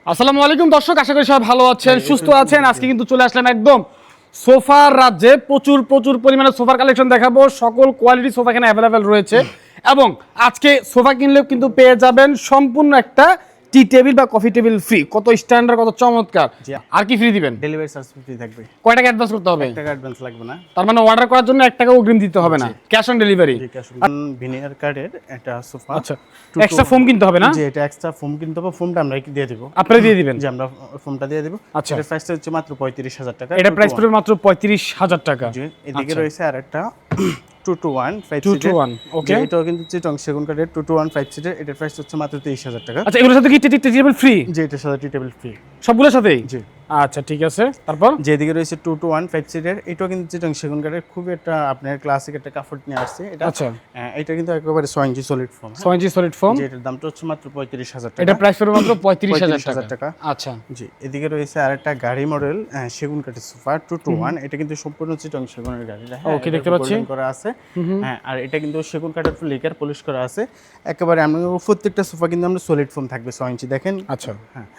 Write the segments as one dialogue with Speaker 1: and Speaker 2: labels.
Speaker 1: আসসালামু আলাইকুম দর্শক, আশা করি সবাই ভালো আছেন, সুস্থ আছেন। আজকে কিন্তু চলে আসলাম একদম সোফার রাজ্যে। প্রচুর প্রচুর পরিমাণে সোফার কালেকশন দেখাবো। সকল কোয়ালিটি সোফা এখানে অ্যাভেলেবেল রয়েছে এবং আজকে সোফা কিনলেও কিন্তু পেয়ে যাবেন সম্পূর্ণ একটা টি টেবিল বা কফি টেবিল ফ্রি। কত স্ট্যান্ডার্ড, কত চমৎকার। আর কি ফ্রি দিবেন?
Speaker 2: ডেলিভারি চার্জ ফ্রি থাকবে।
Speaker 1: কয় টাকা অ্যাডভান্স করতে হবে?
Speaker 2: টাকা অ্যাডভান্স লাগবে না।
Speaker 1: তার মানে অর্ডার করার জন্য 1 টাকা অগ্রিম দিতে হবে না, ক্যাশ অন ডেলিভারি।
Speaker 2: ভিনিয়ার কার্ডের একটা সোফা।
Speaker 1: আচ্ছা, এক্সট্রা ফোম কিনতে হবে না?
Speaker 2: জি, এটা এক্সট্রা ফোম কিনতে হবে। ফোমটা আমরা দিয়ে দেব।
Speaker 1: আপনি দিয়ে দিবেন?
Speaker 2: জি, আমরা ফোমটা দিয়ে দেব।
Speaker 1: আচ্ছা,
Speaker 2: এর প্রাইসটা হচ্ছে মাত্র ৩৫,০০০ টাকা।
Speaker 1: এটা প্রাইস পড়বে মাত্র ৩৫,০০০ টাকা।
Speaker 2: জি, এদিকে রয়েছে আরেকটা 221 5
Speaker 1: 2 to
Speaker 2: সিটের।
Speaker 1: 1, ওকে।
Speaker 2: এটাও কিন্তু চিটং সেগুন কাঠের 221 5 সিটের। এটার প্রাইস হচ্ছে মাত্র ২৩,০০০ টাকা।
Speaker 1: আচ্ছা, এগুলোর সাথে কি টি টেবিল ফ্রি?
Speaker 2: জি, এটার সাথে টি টেবিল ফ্রি
Speaker 1: সবগুলোর সাথেই?
Speaker 2: জি।
Speaker 1: আচ্ছা, ঠিক আছে। তারপর
Speaker 2: যেদিকে রয়েছে 221 5 সিটের, এটাও কিন্তু চিটং সেগুন কাঠের খুব একটা আপনার ক্লাসিক একটা কাপড় নিয়ে আসছে এটা।
Speaker 1: আচ্ছা,
Speaker 2: এটা কিন্তু একেবারে 6 ইঞ্চি সলিড ফোম।
Speaker 1: 6 ইঞ্চি সলিড ফোম।
Speaker 2: জি, এটার দামটা হচ্ছে মাত্র ৩৫,০০০ টাকা।
Speaker 1: এটা প্রাইস পড়বে মাত্র ৩৫,০০০
Speaker 2: টাকা।
Speaker 1: আচ্ছা,
Speaker 2: জি, এদিকে রয়েছে আরেকটা গাড়ি মডেল সেগুন কাঠের সোফা 221। এটা কিন্তু সম্পূর্ণ চিটং সেগুনের গাড়ি। হ্যাঁ,
Speaker 1: ওকে, দেখতে পাচ্ছি
Speaker 2: করা আছে। হ্যাঁ, আর এটা কিন্তু সেগুন কাঠের লিকার পলিশ করা আছে একেবারে। আমরা প্রত্যেকটা সোফা কিন্তু আমরা সলিড ফোম থাকবে 6 ইঞ্চি, দেখেন।
Speaker 1: আচ্ছা,
Speaker 2: হ্যাঁ,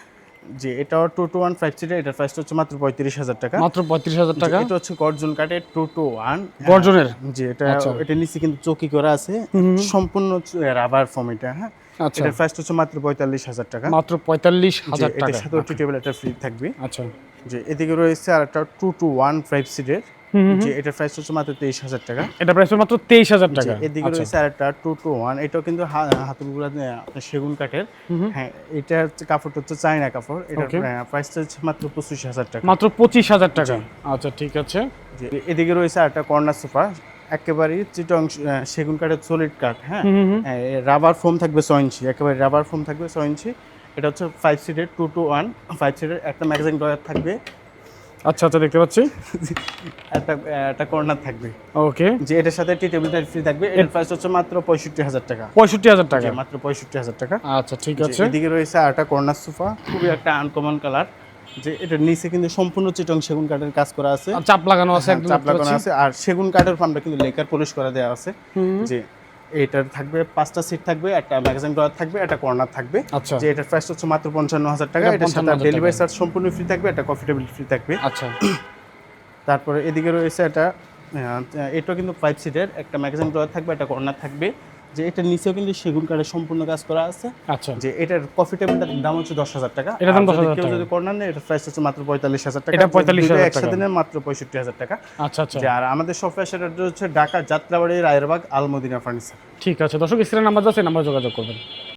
Speaker 2: জি, এটাও 221 5 সিটার। এটার প্রাইসটা হচ্ছে মাত্র ৩৫,০০০ টাকা।
Speaker 1: মাত্র ৩৫,০০০ টাকা।
Speaker 2: এটা হচ্ছে গর্জন কাঠের 221
Speaker 1: গর্জনের।
Speaker 2: জি, এটা নিচে কিন্তু চৌকি করা আছে, সম্পূর্ণ রাবার ফোম এটা। হ্যাঁ,
Speaker 1: আচ্ছা,
Speaker 2: এটার প্রাইস হচ্ছে মাত্র ৪৫,০০০ টাকা।
Speaker 1: মাত্র ৪৫,০০০ টাকা।
Speaker 2: এটার সাথে টি টেবিল একটা ফ্রি থাকবে।
Speaker 1: আচ্ছা,
Speaker 2: যে এদিকে রয়েছে আরেকটা 221 5 সিটের। যে এটার প্রাইস হচ্ছে মাত্র ২৩,০০০ টাকা।
Speaker 1: এটা প্রাইস মাত্র ২৩,০০০ টাকা।
Speaker 2: এদিকে রয়েছে আরেকটা 221। এটাও কিন্তু হাতুড়গুলা আপনার সেগুন কাঠের। হ্যাঁ, এটা হচ্ছে কাপড়টা হচ্ছে চায়না কাপড়। এটার প্রাইসটা হচ্ছে মাত্র ২৫,০০০ টাকা।
Speaker 1: মাত্র ২৫,০০০ টাকা। আচ্ছা, ঠিক আছে।
Speaker 2: যে এদিকে রয়েছে আরেকটা কর্নার সোফা, একেবারে চিটং সেগুন কাঠের সলিড কাঠ। হ্যাঁ, রাবার ফোম থাকবে 6 ইঞ্চি, একেবারে রাবার ফোম থাকবে 6 ইঞ্চি। এটা হচ্ছে 5 সিটের 221 5 সিটের। একটা ম্যাগাজিন ড্রয়ার থাকবে।
Speaker 1: আচ্ছা আচ্ছা, দেখতে পাচ্ছি।
Speaker 2: একটা কর্নার থাকবে।
Speaker 1: ওকে,
Speaker 2: যে এটার সাথে টি টেবিলটা ফ্রি থাকবে। এর প্রাইস হচ্ছে মাত্র ৬৫,০০০ টাকা।
Speaker 1: ৬৫,০০০ টাকা,
Speaker 2: মাত্র ৬৫,০০০ টাকা।
Speaker 1: আচ্ছা, ঠিক আছে।
Speaker 2: এদিকে রয়েছে আরেকটা কর্নার সোফা, খুবই একটা আনকমন কালার। যে এটার নিচে কিন্তু সম্পূর্ণ চিটং সেগুন কাঠের কাজ করা আছে,
Speaker 1: চাপ লাগানো আছে, একদম
Speaker 2: চাপ লাগানো আছে। আর সেগুন কাঠের আমরা কিন্তু লেকার পলিশ করা দেওয়া আছে। যে এটার থাকবে 5টা সিট থাকবে, একটা ম্যাগাজিন ড্রয়ার থাকবে, একটা কর্নার থাকবে।
Speaker 1: আচ্ছা,
Speaker 2: যে এটার প্রাইস হচ্ছে মাত্র ৫৫,০০০ টাকা। এটার সাথে ডেলিভারি চার্জ সম্পূর্ণ ফ্রি থাকবে, একটা কফি টেবিল ফ্রি থাকবে।
Speaker 1: আচ্ছা,
Speaker 2: তারপরে এদিকে রয়েছে এটা কিন্তু 5 সিটের, একটা ম্যাগাজিন ড্রয়ার থাকবে, একটা কর্নার থাকবে। যে এটার নিচেও কিন্তু সেগুন কাঠের সম্পূর্ণ কাজ করা আছে।
Speaker 1: আচ্ছা,
Speaker 2: যে এটার কফি টেবিলটার দাম হচ্ছে ১০,০০০ টাকা।
Speaker 1: এটার দাম ১০,০০০
Speaker 2: কেউ
Speaker 1: টাকা।
Speaker 2: যদি কর্নার নেয়, এটার প্রাইস হচ্ছে মাত্র ৪৫,০০০ টাকা।
Speaker 1: এটা ৪৫,০০০ টাকা।
Speaker 2: একসাথে নেন মাত্র ৬৫,০০০ টাকা।
Speaker 1: আচ্ছা, আচ্ছা।
Speaker 2: যে আর আমাদের শপের সেটা হচ্ছে ঢাকা যাত্রাবাড়ি রায়েরবাগ আল মদিনা ফার্নিচার।
Speaker 1: ঠিক আছে দর্শক, স্ক্রিনে নাম্বার আছে, নাম্বার যোগাযোগ করবেন।